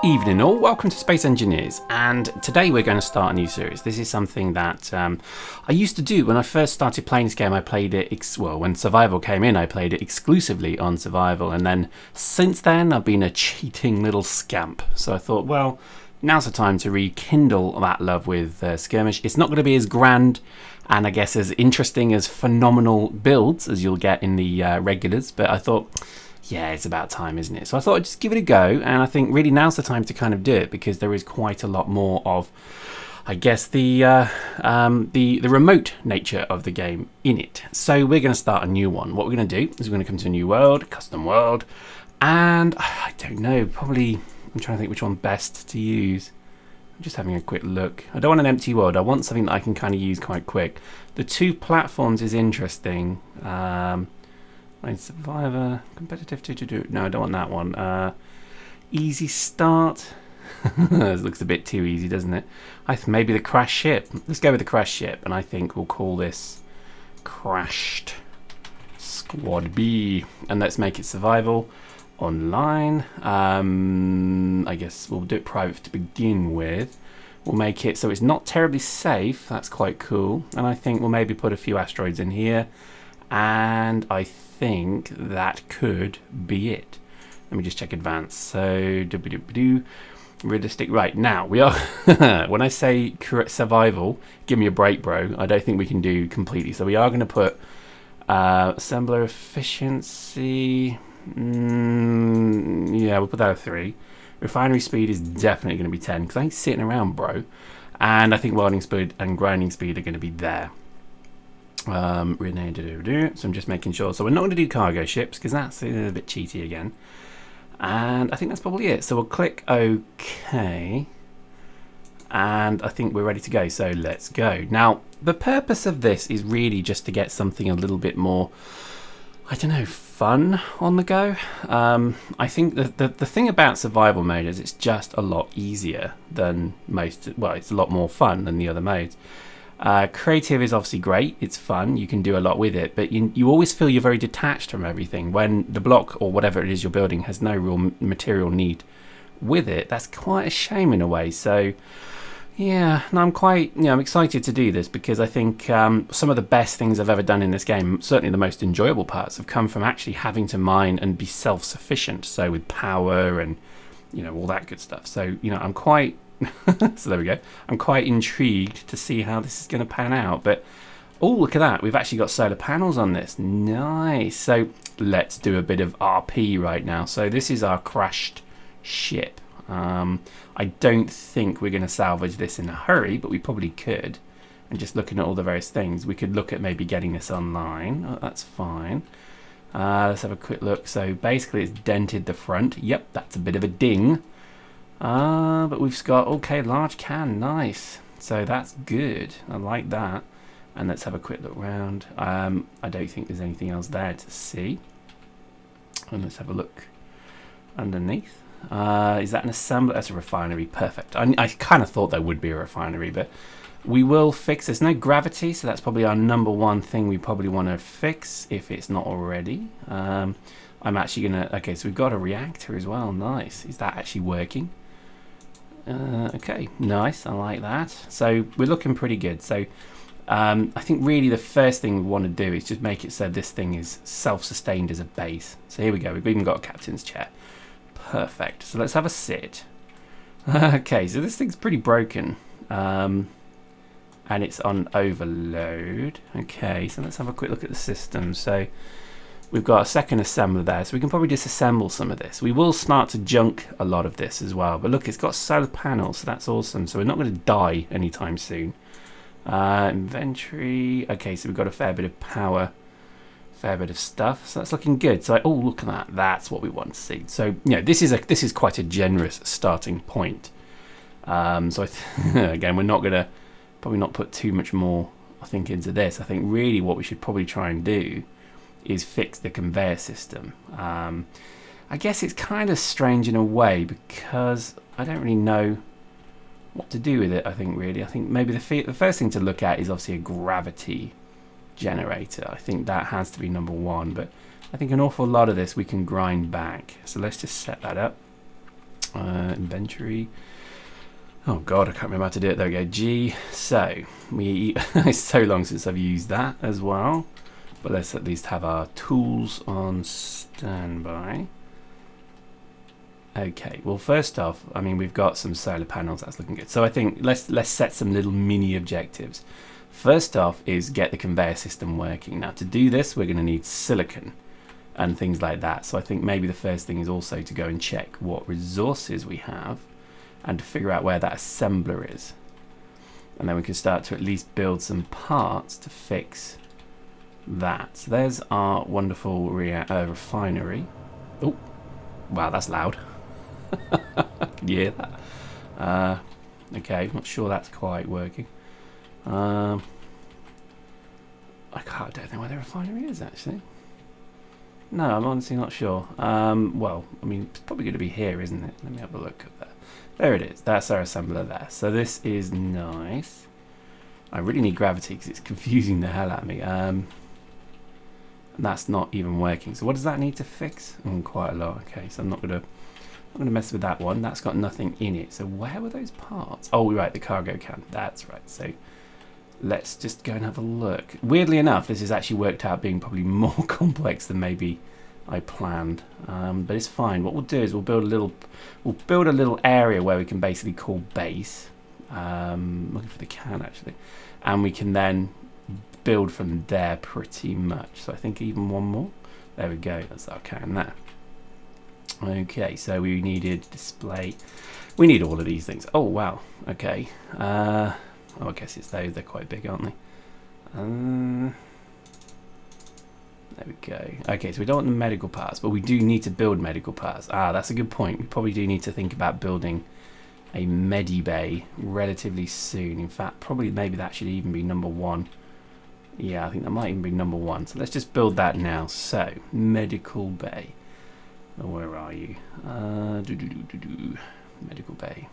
Evening all, welcome to Space Engineers, and today we're going to start a new series. This is something that I used to do when I first started playing this game. I played it, well, when Survival came in, I played it exclusively on Survival, and then since then I've been a cheating little scamp. So I thought, well, now's the time to rekindle that love with Skirmish. It's not going to be as grand and I guess as interesting as phenomenal builds as you'll get in the regulars, but I thought, yeah, it's about time, isn't it? So I thought I'd just give it a go, and I think really now's the time to kind of do it because there is quite a lot more of, I guess, the remote nature of the game in it. So we're going to start a new one. What we're going to do is we're going to come to a new world, custom world, and I don't know, probably I'm trying to think which one best to use. I'm just having a quick look. I don't want an empty world. I want something that I can kind of use quite quick. The two platforms is interesting. Survivor, competitive to no, I don't want that one. Easy start. This looks a bit too easy, doesn't it? Maybe the crash ship. Let's go with the crash ship, and I think we'll call this crashed SquadB, and let's make it survival online. I guess we'll do it private to begin with. We'll make it so it's not terribly safe. That's quite cool, and I think we'll maybe put a few asteroids in here. And I think that could be it. Let me just check advanced. So, realistic. Right, now we are. When I say survival, give me a break, bro. I don't think we can do completely. So we are going to put assembler efficiency. Yeah, we'll put that at 3. Refinery speed is definitely going to be 10 because I ain't sitting around, bro. And I think welding speed and grinding speed are going to be there. So I'm just making sure. So we're not going to do cargo ships because that's a bit cheaty again. And I think that's probably it. So we'll click OK. And I think we're ready to go. So let's go. Now, the purpose of this is really just to get something a little bit more, I don't know, fun on the go. I think the thing about survival mode is it's just a lot easier than most. Well, it's a lot more fun than the other modes. Creative is obviously great, it's fun, you can do a lot with it, but you always feel you're very detached from everything when the block or whatever it is you're building has no real material need with it. That's quite a shame in a way. So yeah, and I'm quite, I'm excited to do this because I think some of the best things I've ever done in this game, certainly the most enjoyable parts, have come from actually having to mine and be self-sufficient, so with power and all that good stuff. So I'm quite so there we go. I'm quite intrigued to see how this is going to pan out. But oh, look at that, we've actually got solar panels on this. Nice. So let's do a bit of RP right now. So this is our crashed ship. I don't think we're going to salvage this in a hurry, but we probably could. And just looking at all the various things, we could look at maybe getting this online. Oh, that's fine. Let's have a quick look. So basically it's dented the front. Yep, that's a bit of a ding. But we've got, okay, large can, nice. So that's good. I like that. And let's have a quick look around. I don't think there's anything else there to see. And let's have a look underneath. Is that an assembler? That's a refinery. Perfect. I kind of thought there would be a refinery, but we will fix. There's no gravity, so that's probably our #1 thing we probably want to fix if it's not already. I'm actually going to... Okay, so we've got a reactor as well. Nice. Is that actually working? Okay, nice. I like that. So we're looking pretty good. So I think really the first thing we want to do is just make it so this thing is self-sustained as a base. So here we go. We've even got a captain's chair. Perfect. So let's have a sit. Okay, so this thing's pretty broken. And it's on overload. Okay, so let's have a quick look at the system. So we've got a second assembler there, so we can probably disassemble some of this. We will start to junk a lot of this as well. But look, it's got solar panels, so that's awesome. So we're not going to die anytime soon. Inventory. Okay, so we've got a fair bit of power, fair bit of stuff. So that's looking good. So oh, look at that. That's what we want to see. So this is quite a generous starting point. So again, we're not going to probably not put too much more, I think, into this. I think really what we should probably try and do is fix the conveyor system. I guess it's kind of strange in a way because I don't really know what to do with it. I think maybe the first thing to look at is obviously a gravity generator. I think that has to be #1, but I think an awful lot of this we can grind back. So let's just set that up. Inventory. Oh god, I can't remember how to do it. There we go. G. So it's so long since I've used that as well. But let's at least have our tools on standby. Okay. Well, first off, I mean, we've got some solar panels. That's looking good. So I think let's set some little mini objectives. First off is get the conveyor system working. Now to do this, we're going to need silicon and things like that. So I think maybe the first thing is also to go and check what resources we have and to figure out where that assembler is. And then we can start to at least build some parts to fix that. So there's our wonderful refinery. Oh, wow, that's loud. Can you hear that? Okay, not sure that's quite working. I don't know where the refinery is actually. No, I'm honestly not sure. Well, I mean, it's probably going to be here, isn't it? Let me have a look at that. There it is. That's our assembler there. So this is nice. I really need gravity because it's confusing the hell out of me. And that's not even working. So what does that need to fix? Quite a lot. Okay, so I'm not gonna mess with that one. That's got nothing in it. So where were those parts? Oh, right, the cargo can. That's right. So let's just go and have a look. Weirdly enough, this has actually worked out being probably more complex than maybe I planned, but it's fine. What we'll do is we'll build a little area where we can basically call base. Looking for the can actually, and we can then build from there pretty much. So I think even one more. There we go. That's our can there. Okay, so we needed display. We need all of these things. Oh wow. Okay. Oh, I guess it's those. They're quite big, aren't they? There we go. Okay, so we don't want the medical parts, but we do need to build medical parts. Ah, that's a good point. We probably do need to think about building a medibay relatively soon. In fact, probably maybe that should even be number 1. Yeah, I think that might even be number 1. So let's just build that now. So, medical bay. Oh, where are you? Medical bay.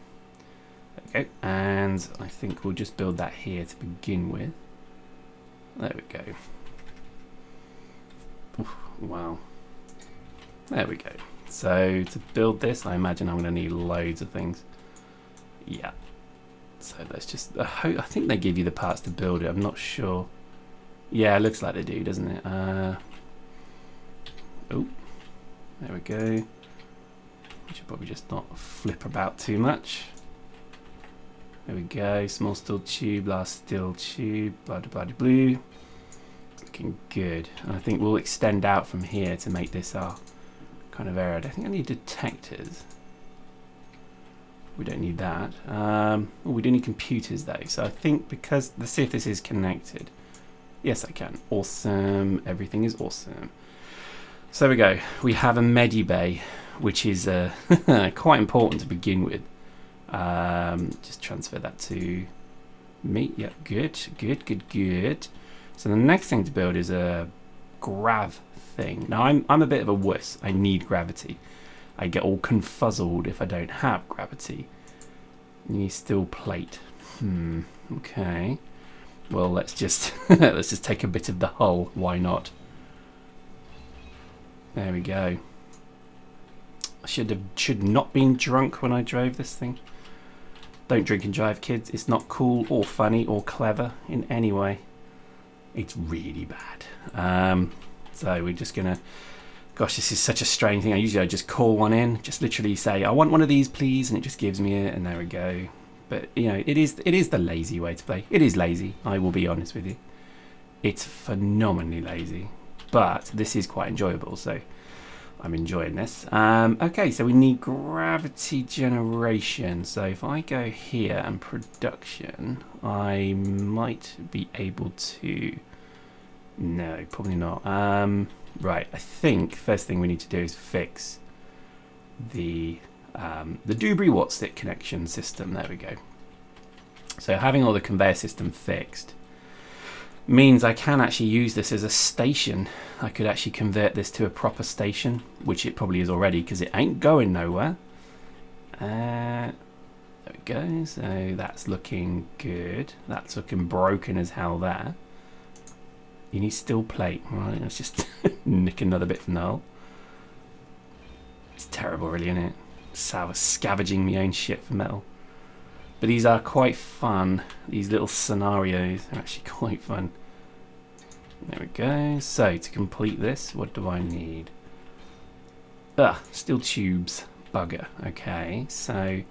There we go. And I think we'll just build that here to begin with. There we go. Oof, wow. There we go. So to build this, I imagine I'm going to need loads of things. Yeah. So let's just... I think they give you the parts to build it. I'm not sure. Yeah, it looks like they do, doesn't it? Oh, there we go. I should probably just not flip about too much. There we go. Small steel tube, large steel tube, blah blah blah blue. Looking good. And I think we'll extend out from here to make this our kind of area. I don't think I need detectors. We don't need that. Oh, we do need computers though. So I think because, let's see if this is connected. Yes, I can. Awesome. Everything is awesome. So there we go. We have a medibay, which is quite important to begin with. Just transfer that to me. Yep, good, good, good, good. So the next thing to build is a grav thing. Now I'm a bit of a wuss. I need gravity. I get all confuzzled if I don't have gravity. You need steel plate. Okay. Well, let's just let's just take a bit of the hull. Why not? There we go. I should not been drunk when I drove this thing. Don't drink and drive, kids. It's not cool or funny or clever in any way. It's really bad. So we're just gonna... Gosh, this is such a strange thing. I just call one in, just literally say, I want one of these, please, and it just gives me it, and there we go. But, you know, it is the lazy way to play. It is lazy, I will be honest with you. It's phenomenally lazy. But this is quite enjoyable, so I'm enjoying this. Okay, so we need gravity generation. So if I go here and production, I might be able to... No, probably not. Right, I think first thing we need to do is fix the Dubry-Wattstick connection system. There we go. So having all the conveyor system fixed means I can actually use this as a station. I could actually convert this to a proper station, which it probably is already because it ain't going nowhere. There we go. So that's looking good. That's looking broken as hell there. You need steel plate. Right, let's just nick another bit from the hull. It's terrible, really, isn't it? scavenging my own shit for metal. But these are quite fun. These little scenarios are actually quite fun. There we go. So to complete this, what do I need? Steel tubes. Bugger. Okay, so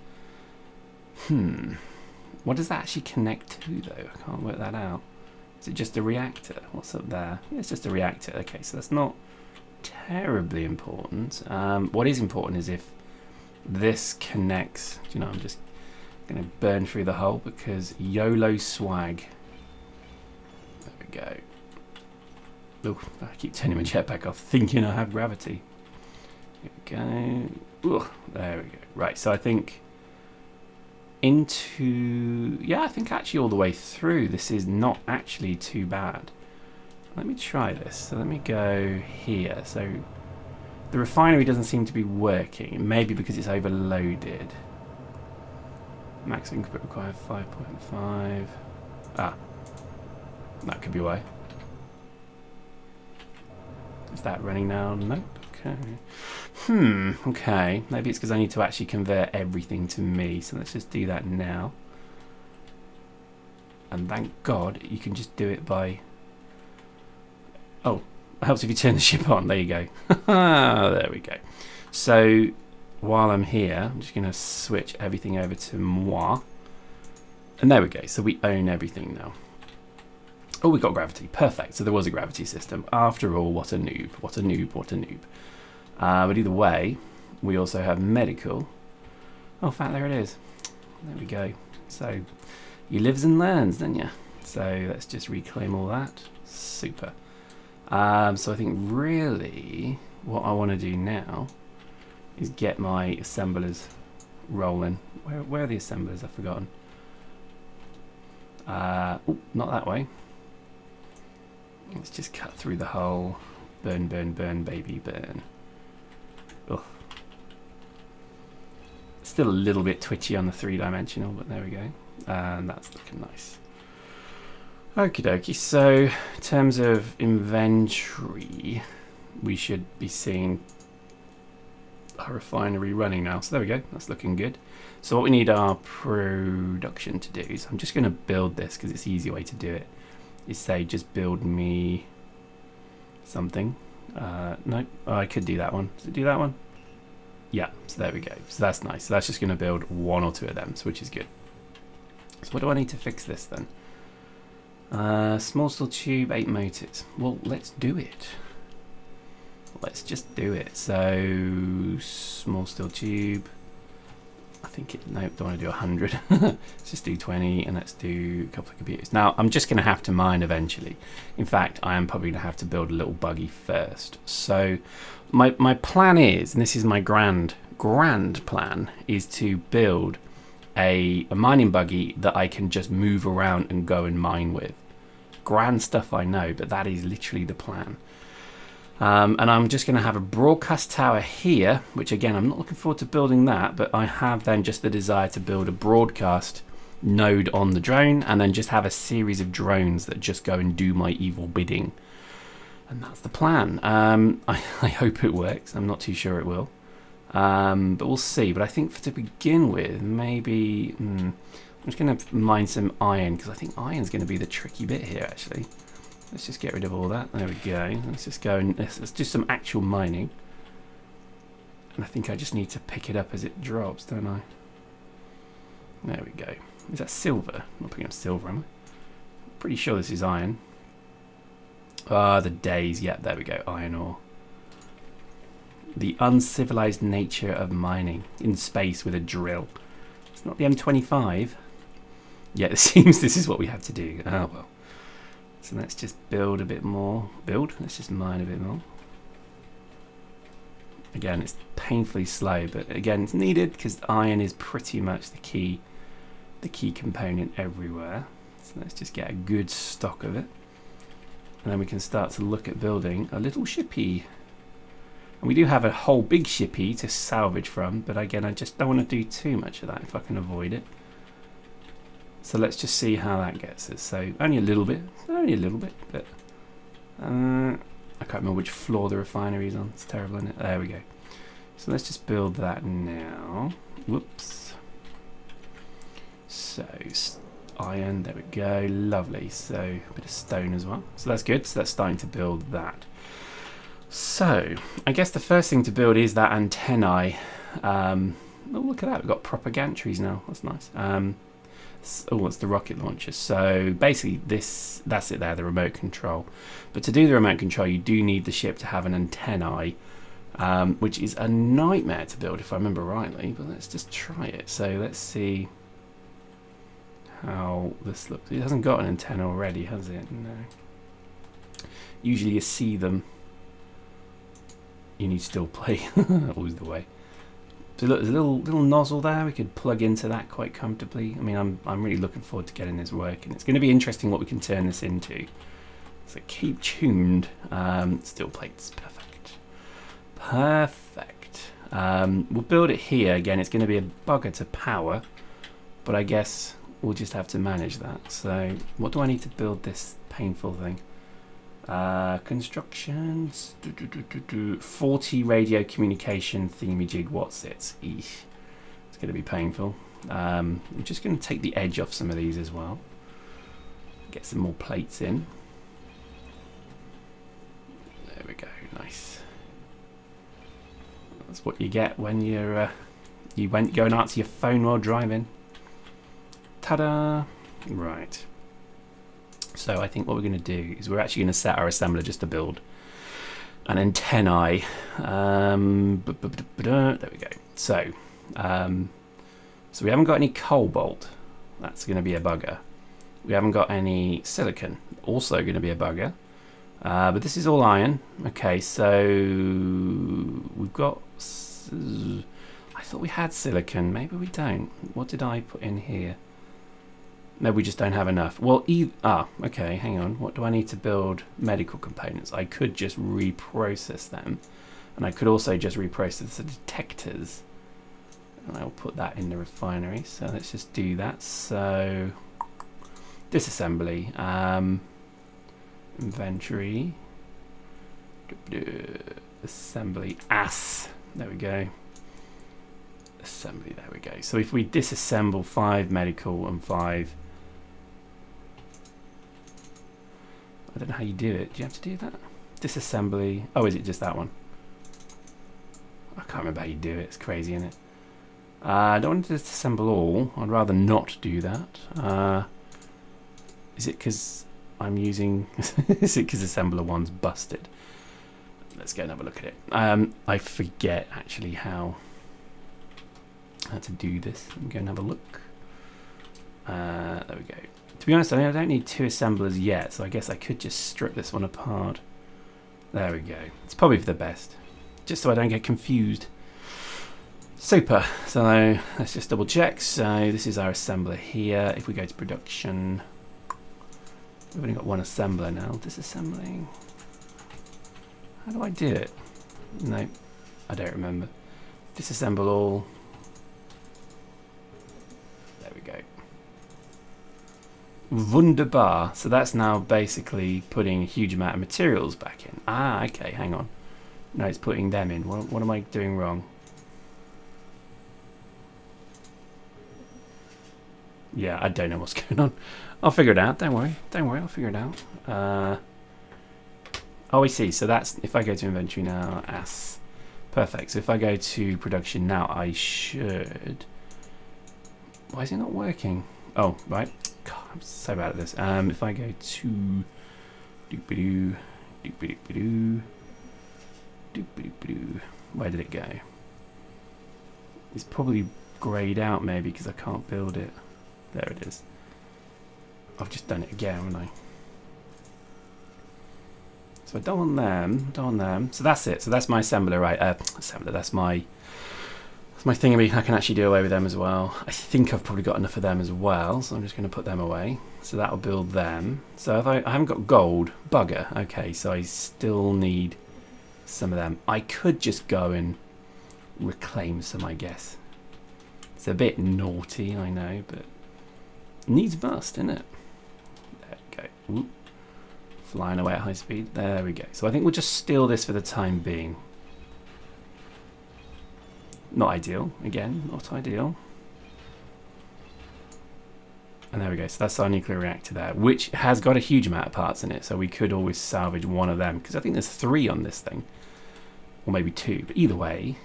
what does that actually connect to though? I can't work that out. Is it just a reactor? What's up there? Yeah, it's just a reactor. Okay, so that's not terribly important. What is important is if this connects, you know, I'm just going to burn through the hole because YOLO swag. There we go. Oh, I keep turning my jetpack off thinking I have gravity. Here we go. Ooh, there we go. Right, so I think into, yeah, I think actually all the way through this is not actually too bad. Let me try this. So let me go here. So the refinery doesn't seem to be working. Maybe because it's overloaded. Max input required 5.5. That could be why. Is that running now? Nope. Okay. Okay. Maybe it's because I need to actually convert everything to me. So let's just do that now. And thank God you can just do it by... Oh, it helps if you turn the ship on. There you go. There we go. So while I'm here, I'm just going to switch everything over to moi. And there we go. So we own everything now. Oh, we got gravity. Perfect. So there was a gravity system. After all, what a noob. What a noob. What a noob. But either way, we also have medical. Oh, in fact, there it is. There we go. So you lives and learns, don't you? So let's just reclaim all that. Super. So I think really what I want to do now is get my assemblers rolling. Where are the assemblers? I've forgotten. Oh, not that way. Let's just cut through the hole. Burn, burn, burn, baby, burn. Ugh. Still a little bit twitchy on the 3-dimensional, but there we go. And that's looking nice. Okie dokie, so in terms of inventory, we should be seeing our refinery running now. So there we go, that's looking good. So what we need our production to do is, I'm just going to build this because it's the easy way to do it, is say just build me something. No, oh, I could do that one. Does it do that one? Yeah, so there we go. So that's nice. So that's just going to build 1 or 2 of them, so which is good. So what do I need to fix this then? Small steel tube, 8 motors. Well, let's do it. Let's just do it. So small steel tube. I think it, no, don't want to do 100. Let's just do 20 and let's do a couple of computers. Now I'm just going to have to mine eventually. In fact, I am probably going to have to build a little buggy first. So my plan is, and this is my grand plan, is to build a mining buggy that I can just move around and go and mine with. Grand stuff, I know, but that is literally the plan. And I'm just going to have a broadcast tower here, which again, I'm not looking forward to building that, but I have then just the desire to build a broadcast node on the drone and then just have a series of drones that just go and do my evil bidding. And that's the plan. I hope it works. I'm not too sure it will. But we'll see. But I think to begin with, maybe I'm just going to mine some iron because I think iron's going to be the tricky bit here, actually. Let's just get rid of all that. There we go. Let's just go and let's do some actual mining. And I think I just need to pick it up as it drops, don't I? There we go. Is that silver? I'm not picking up silver, am I? I'm pretty sure this is iron. Ah, the days. Yeah, there we go. Iron ore. The uncivilized nature of mining in space with a drill. It's not the M25. Yeah, it seems this is what we have to do. Oh, well. So let's just build a bit more. Let's just mine a bit more. Again, it's painfully slow, but again, it's needed because iron is pretty much the key component everywhere. So let's just get a good stock of it. And then we can start to look at building a little shippy. And we do have a whole big shippy to salvage from, but again, I just don't want to do too much of that if I can avoid it. So let's just see how that gets us. So only a little bit, but I can't remember which floor the refinery is on. It's terrible, isn't it? There we go. So let's just build that now. Whoops. So iron, there we go, lovely. So a bit of stone as well. So that's good. So that's starting to build that. So I guess the first thing to build is that antennae. Oh, look at that, we've got proper gantries now. That's nice. Oh, it's the rocket launcher. So basically that's it there, the remote control. But to do the remote control, you do need the ship to have an antennae, which is a nightmare to build if I remember rightly. But let's just try it. So let's see how this looks. It hasn't got an antenna already, has it? No. Usually you see them. You need to still play. Always the way. So look, there's a little nozzle there. We could plug into that quite comfortably. I mean, I'm really looking forward to getting this working. It's going to be interesting what we can turn this into. So keep tuned. Steel plates, perfect. Perfect. We'll build it here again. It's going to be a bugger to power, but I guess we'll just have to manage that. So what do I need to build this painful thing? Constructions, 40 radio communication thingamajig, what's it? Eesh. It's going to be painful. I'm just going to take the edge off some of these as well. Get some more plates in. There we go, nice. That's what you get when you're go and answer your phone while driving. Ta-da! Right. So I think what we're going to do is we're actually going to set our assembler just to build an antennae. There we go. So we haven't got any cobalt. That's going to be a bugger. We haven't got any silicon. Also going to be a bugger. But this is all iron. Okay, so we've got... I thought we had silicon. Maybe we don't. What did I put in here? No, we just don't have enough. Well, okay, hang on. What do I need to build medical components? I could just reprocess them. And I could also just reprocess the detectors. And I'll put that in the refinery. So let's just do that. So, disassembly. Inventory. Assembly. There we go. Assembly, there we go. So if we disassemble 5 medical and 5... I don't know how you do it. Do you have to do that? Disassembly. Oh, is it just that one? I can't remember how you do it. It's crazy, isn't it? I don't want to disassemble all. I'd rather not do that. Is it because I'm using... is it because assembler 1's busted? Let's go and have a look at it. I forget actually how to do this. I'm going to have a look. There we go. To be honest, I don't need 2 assemblers yet, so I guess I could just strip this one apart. There we go. It's probably for the best, just so I don't get confused. Super. So let's just double check. So this is our assembler here. If we go to production, we've only got 1 assembler now. Disassembling. How do I do it? No, I don't remember. Disassemble all. There we go. Wunderbar. So that's now basically putting a huge amount of materials back in. Ah, okay, hang on. No, it's putting them in. What am I doing wrong? Yeah, I don't know what's going on. I'll figure it out. Don't worry. Don't worry, I'll figure it out. Oh, I see. So that's, if I go to inventory now, perfect. So if I go to production now, I should... Why is it not working? Oh, right. God, I'm so bad at this. If I go to doop-a-doo, doop-a-doo, doop-a-doo, where did it go? It's probably grayed out maybe because I can't build it. There it is. I've just done it again, haven't I? So I don't want them, So that's it. So that's my assembler, right? Assembler. That's my thingy. I can actually do away with them as well. I think I've probably got enough of them as well, so I'm just going to put them away. So that'll build them. So if I haven't got gold, bugger. Okay, so I still need some of them. I could just go and reclaim some, I guess. It's a bit naughty, I know, but needs must, isn't it? There we go. Ooh. Flying away at high speed. There we go. So I think we'll just steal this for the time being. Not ideal. Again, not ideal. And there we go. So that's our nuclear reactor there, which has got a huge amount of parts in it. So we could always salvage one of them, because I think there's 3 on this thing, or maybe 2. But either way,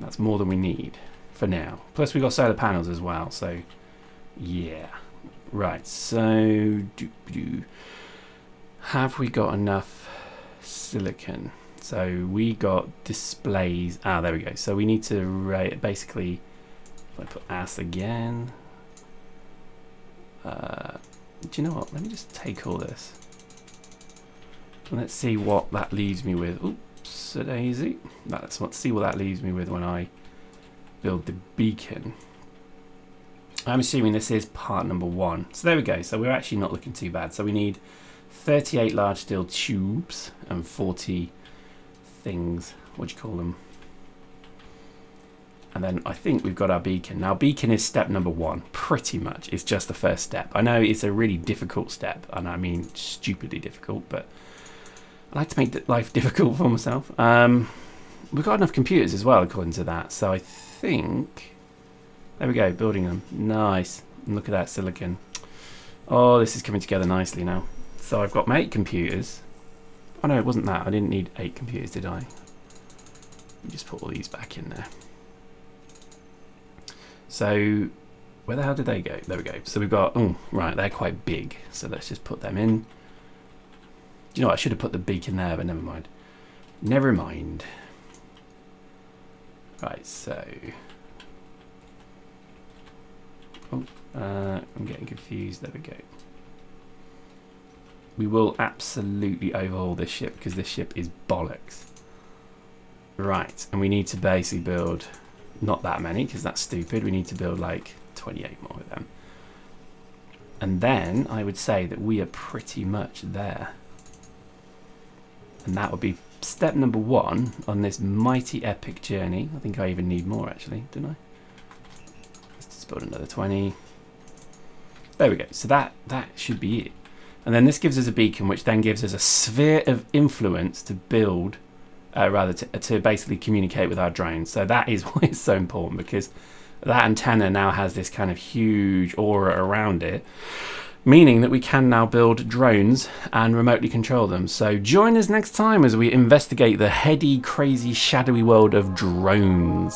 that's more than we need for now. Plus we've got solar panels as well. So yeah, right. So have we got enough silicon? So we got displays. Ah, there we go. So we need to basically. I put ass again. Do you know what? Let me just take all this. And let's see what that leaves me with. Oops, a daisy. Let's see what that leaves me with when I build the beacon. I'm assuming this is part number 1. So there we go. So we're actually not looking too bad. So we need 38 large steel tubes and 40 things. What do you call them? And then I think we've got our beacon. Now, beacon is step number 1, pretty much. It's just the first step. I know it's a really difficult step, and I mean stupidly difficult, but I like to make life difficult for myself. We've got enough computers as well, according to that. So I think... There we go, building them. Nice. And look at that silicon. Oh, this is coming together nicely now. So I've got my 8 computers. Oh, no, it wasn't that. I didn't need 8 computers, did I? Let me just put all these back in there. So, where the hell did they go? There we go. So we've got, oh, right, they're quite big. So let's just put them in. Do you know what? I should have put the beacon there, but never mind. Never mind. Right, so. Oh, I'm getting confused. There we go. We will absolutely overhaul this ship because this ship is bollocks. Right, and we need to basically build... Not that many, because that's stupid. We need to build like 28 more of them. And then I would say that we are pretty much there. And that would be step number 1 on this mighty epic journey. I think I even need more actually, don't I? Let's just build another 20. There we go. So that should be it. And then this gives us a beacon, which then gives us a sphere of influence to build... rather to basically communicate with our drones. So that is why it's so important, because that antenna now has this kind of huge aura around it, meaning that we can now build drones and remotely control them. So join us next time as we investigate the heady, crazy, shadowy world of drones.